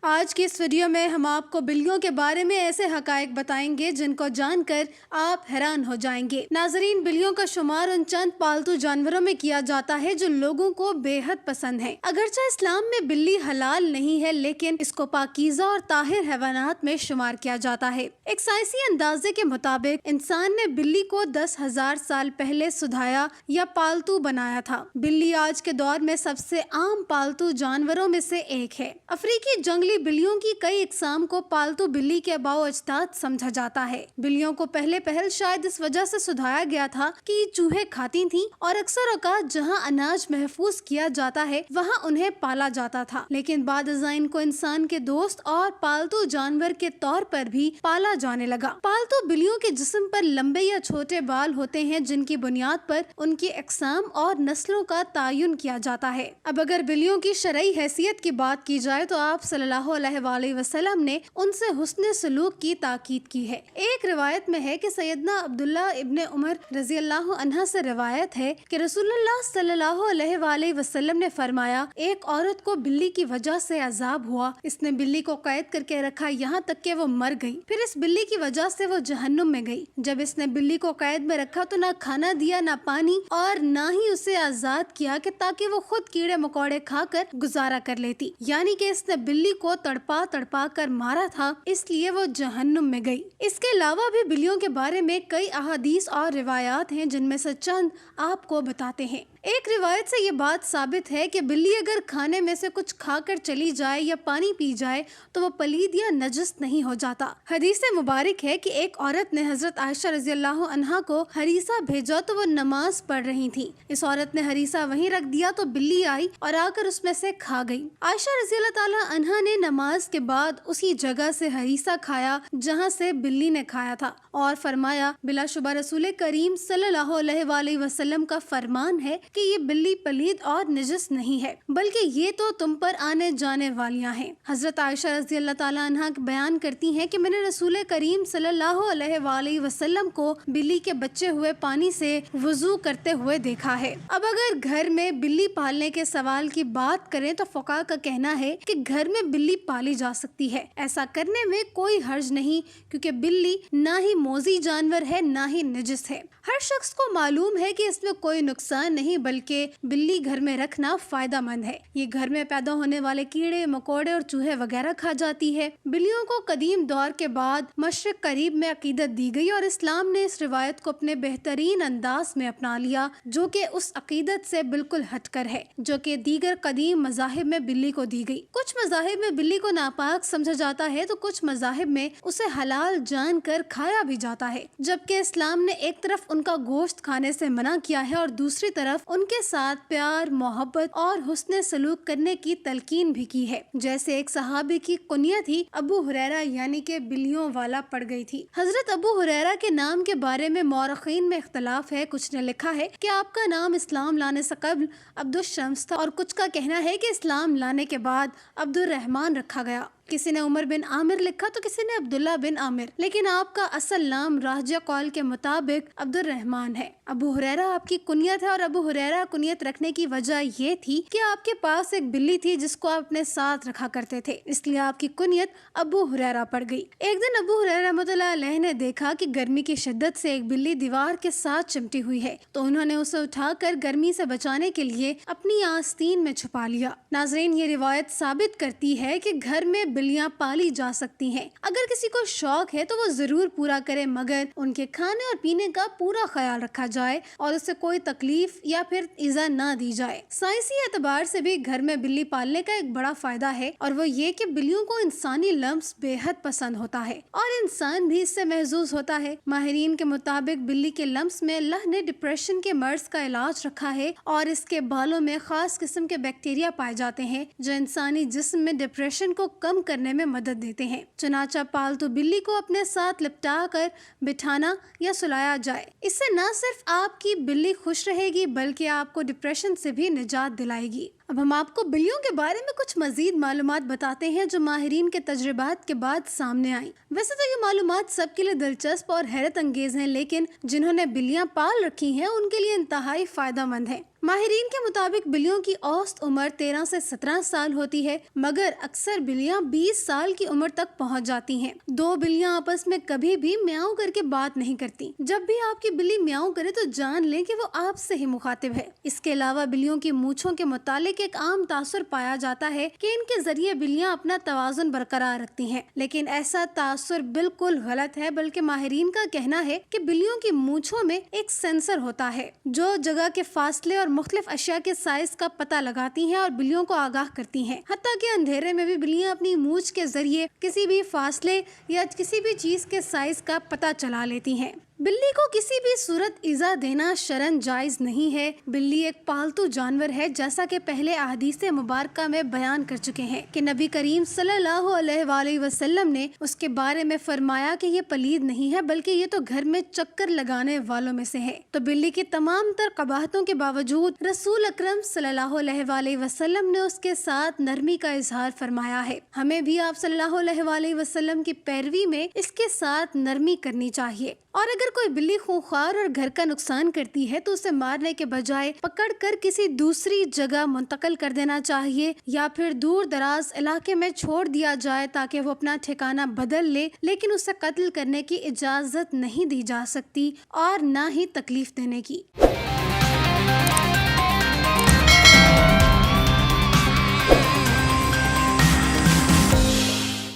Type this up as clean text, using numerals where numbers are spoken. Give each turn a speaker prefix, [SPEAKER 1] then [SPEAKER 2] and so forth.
[SPEAKER 1] آج کی اس ویڈیو میں ہم آپ کو بلیوں کے بارے میں ایسے حقائق بتائیں گے جن کو جان کر آپ حیران ہو جائیں گے۔ ناظرین، بلیوں کا شمار ان چند پالتو جانوروں میں کیا جاتا ہے جو لوگوں کو بے حد پسند ہیں۔ اگرچہ اسلام میں بلی حلال نہیں ہے، لیکن اس کو پاکیزہ اور طاہر حیوانات میں شمار کیا جاتا ہے۔ ایک سائنسی اندازے کے مطابق انسان نے بلی کو 10,000 سال پہلے سدھایا یا پالتو بنایا تھا۔ بلی آج کے دور میں سب سے عام پالتو جانوروں میں سے ایک ہے۔ افریقی جنگلی بلیوں کی کئی اقسام کو پالتو بلی کے آباء و اجداد سمجھا جاتا ہے۔ بلیوں کو پہل شاید اس وجہ سے سدھایا گیا تھا کہ یہ چوہے کھاتی تھیں اور اکثر اوقات جہاں اناج محفوظ کیا جاتا ہے وہاں انہیں پالا جاتا تھا، لیکن بعد ازاں ان کو انسان کے دوست اور پالتو جانور کے طور پر بھی پالا جانے لگا۔ پالتو بلیوں کے جسم پر لمبے یا چھوٹے بال ہوتے ہیں جن کی بنیاد پر ان کی اقسام اور نسلوں کا تعین کیا جاتا ہے۔ اب اگر بلیوں کی شرعی حیثیت کی بات کی جائے تو آپ صلی اللہ علیہ وآلہ وسلم نے ان سے حسن سلوک کی تاکید کی ہے۔ ایک روایت میں ہے کہ سیدنا عبداللہ ابن عمر رضی اللہ عنہ سے روایت ہے کہ رسول اللہ صلی اللہ علیہ وآلہ وسلم نے فرمایا، ایک عورت کو بلی کی وجہ سے عذاب ہوا، اس نے بلی کو قید کر کے رکھا یہاں تک کہ وہ مر گئی، پھر اس بلی کی وجہ سے وہ جہنم میں گئی۔ جب اس نے بلی کو قید میں رکھا تو نہ کھانا دیا، نہ پانی، اور نہ ہی اسے آزاد کیا کہ تاکہ وہ خود کیڑے مکوڑے کھا کر گزارا کر لیتی، یعنی کہ اس نے بلی کو تڑپا کر مارا تھا، اس لیے وہ جہنم میں گئی۔ اس کے علاوہ بھی بلیوں کے بارے میں کئی احادیث اور روایات ہیں جن میں سے چند آپ کو بتاتے ہیں۔ ایک روایت سے یہ بات ثابت ہے کہ بلی اگر کھانے میں سے کچھ کھا کر چلی جائے یا پانی پی جائے تو وہ پلید یا نجس نہیں ہو جاتا۔ حدیث مبارک ہے کہ ایک عورت نے حضرت عائشہ رضی اللہ عنہا کو ہریسہ بھیجا تو وہ نماز پڑھ رہی تھی۔ اس عورت نے ہریسہ وہیں رکھ دیا تو بلی آئی اور آ کر اس میں سے کھا گئی۔ عائشہ رضی اللہ تعالی عنہا نے نماز کے بعد اسی جگہ سے ہریسہ کھایا جہاں سے بلی نے کھایا تھا، اور فرمایا، بلا شبہ رسول کریم صلی اللہ علیہ وآلہ وسلم کا فرمان ہے کہ یہ بلی پلید اور نجس نہیں ہے، بلکہ یہ تو تم پر آنے جانے والیاں ہیں۔ حضرت عائشہ رضی اللہ تعالی عنہا بیان کرتی ہیں کہ میں نے رسول کریم صلی اللہ علیہ وآلہ وسلم کو بلی کے بچے ہوئے پانی سے وضو کرتے ہوئے دیکھا ہے۔ اب اگر گھر میں بلی پالنے کے سوال کی بات کریں تو فقہاء کا کہنا ہے کہ گھر میں بلی پالی جا سکتی ہے، ایسا کرنے میں کوئی حرج نہیں، کیونکہ بلی نہ ہی موذی جانور ہے نہ ہی نجس ہے۔ ہر شخص کو معلوم ہے کہ اس میں کوئی نقصان نہیں، بلکہ بلی گھر میں رکھنا فائدہ مند ہے۔ یہ گھر میں پیدا ہونے والے کیڑے مکوڑے اور چوہے وغیرہ کھا جاتی ہے۔ بلیوں کو قدیم دور کے بعد مشرق قریب میں عقیدت دی گئی اور اسلام نے اس روایت کو اپنے بہترین انداز میں اپنا لیا، جو کہ اس عقیدت سے بالکل ہٹ کر ہے جو کہ دیگر قدیم مذاہب میں بلی کو دی گئی۔ کچھ مذاہب میں بلی کو ناپاک سمجھا جاتا ہے تو کچھ مذاہب میں اسے حلال جان کر کھایا بھی جاتا ہے، جبکہ اسلام نے ایک طرف ان کا گوشت کھانے سے منع کیا ہے اور دوسری طرف ان کے ساتھ پیار، محبت اور حسن سلوک کرنے کی تلقین بھی کی ہے۔ جیسے ایک صحابی کی کنیت ہی ابو ہریرہ یعنی کہ بلیوں والا پڑ گئی تھی۔ حضرت ابو ہریرہ کے نام کے بارے میں مورخین میں اختلاف ہے۔ کچھ نے لکھا ہے کہ آپ کا نام اسلام لانے سے قبل عبد الشمس تھا، اور کچھ کا کہنا ہے کہ اسلام لانے کے بعد عبد الرحمن رکھا گیا۔ کسی نے عمر بن عامر لکھا تو کسی نے عبداللہ بن عامر، لیکن آپ کا اصل نام راجہ قول کے مطابق عبد الرحمن ہے۔ ابو ہریرہ آپ کی کنیت ہے، اور ابو ہریرہ کنیت رکھنے کی وجہ یہ تھی کہ آپ کے پاس ایک بلی تھی جس کو آپ اپنے ساتھ رکھا کرتے تھے، اس لیے آپ کی کنیت ابو ہریرہ پڑ گئی۔ ایک دن ابو ہریرہ رحمۃ اللہ علیہ نے دیکھا کہ گرمی کی شدت سے ایک بلی دیوار کے ساتھ چمٹی ہوئی ہے، تو انہوں نے اسے اٹھا کر گرمی سے بچانے کے لیے اپنی آستین میں چھپا لیا۔ ناظرین، یہ روایت ثابت کرتی ہے کہ گھر میں بلیاں پالی جا سکتی ہیں۔ اگر کسی کو شوق ہے تو وہ ضرور پورا کرے، مگر ان کے کھانے اور پینے کا پورا خیال رکھا جائے اور اسے کوئی تکلیف یا پھر ایذا نہ دی جائے۔ سائنسی اعتبار سے بھی گھر میں بلی پالنے کا ایک بڑا فائدہ ہے، اور وہ یہ کہ بلیوں کو انسانی لمس بے حد پسند ہوتا ہے اور انسان بھی اس سے محظوظ ہوتا ہے۔ ماہرین کے مطابق بلی کے لمس میں اللہ نے ڈپریشن کے مرض کا علاج رکھا ہے، اور اس کے بالوں میں خاص قسم کے بیکٹیریا پائے جاتے ہیں جو انسانی جسم میں ڈپریشن کو کم کرنے میں مدد دیتے ہیں۔ چنانچہ پالتو بلی کو اپنے ساتھ لپٹا کر بٹھانا یا سلایا جائے، اس سے نہ صرف آپ کی بلی خوش رہے گی بلکہ آپ کو ڈپریشن سے بھی نجات دلائے گی۔ اب ہم آپ کو بلیوں کے بارے میں کچھ مزید معلومات بتاتے ہیں جو ماہرین کے تجربات کے بعد سامنے آئیں۔ ویسے تو یہ معلومات سب کے لیے دلچسپ اور حیرت انگیز ہیں، لیکن جنہوں نے بلیاں پال رکھی ہیں ان کے لیے انتہائی فائدہ مند ہے۔ ماہرین کے مطابق بلیوں کی اوسط عمر 13 سے 17 سال ہوتی ہے، مگر اکثر بلیاں 20 سال کی عمر تک پہنچ جاتی ہیں۔ دو بلیاں آپس میں کبھی بھی میاؤں کر کے بات نہیں کرتی۔ جب بھی آپ کی بلی میاؤں کرے تو جان لیں کہ وہ آپ سے ہی مخاطب ہے۔ اس کے علاوہ بلیوں کی مونچھوں کے متعلق ایک عام تاثر پایا جاتا ہے کہ ان کے ذریعے بلیاں اپنا توازن برقرار رکھتی ہیں، لیکن ایسا تاثر بالکل غلط ہے، بلکہ ماہرین کا کہنا ہے کہ بلیوں کی مونچھوں میں ایک سینسر ہوتا ہے جو جگہ کے فاصلے اور مختلف اشیاء کے سائز کا پتہ لگاتی ہیں اور بلیوں کو آگاہ کرتی ہیں۔ حتیٰ کہ اندھیرے میں بھی بلیاں اپنی مونچھ کے ذریعے کسی بھی فاصلے یا کسی بھی چیز کے سائز کا پتہ چلا لیتی ہیں۔ بلی کو کسی بھی صورت ایذا دینا شرعاً جائز نہیں ہے۔ بلی ایک پالتو جانور ہے، جیسا کہ پہلے احادیث مبارکہ میں بیان کر چکے ہیں کہ نبی کریم صلی اللہ علیہ وآلہ وسلم نے اس کے بارے میں فرمایا کہ یہ پلید نہیں ہے، بلکہ یہ تو گھر میں چکر لگانے والوں میں سے ہے۔ تو بلی کی تمام تر قباحتوں کے باوجود رسول اکرم صلی اللہ علیہ وآلہ وسلم نے اس کے ساتھ نرمی کا اظہار فرمایا ہے۔ ہمیں بھی آپ صلی اللہ علیہ وآلہ وسلم کی پیروی میں اس کے ساتھ نرمی کرنی چاہیے، اور اگر کوئی بلی خونخوار اور گھر کا نقصان کرتی ہے تو اسے مارنے کے بجائے پکڑ کر کسی دوسری جگہ منتقل کر دینا چاہیے، یا پھر دور دراز علاقے میں چھوڑ دیا جائے تاکہ وہ اپنا ٹھکانہ بدل لے، لیکن اسے قتل کرنے کی اجازت نہیں دی جا سکتی اور نہ ہی تکلیف دینے کی۔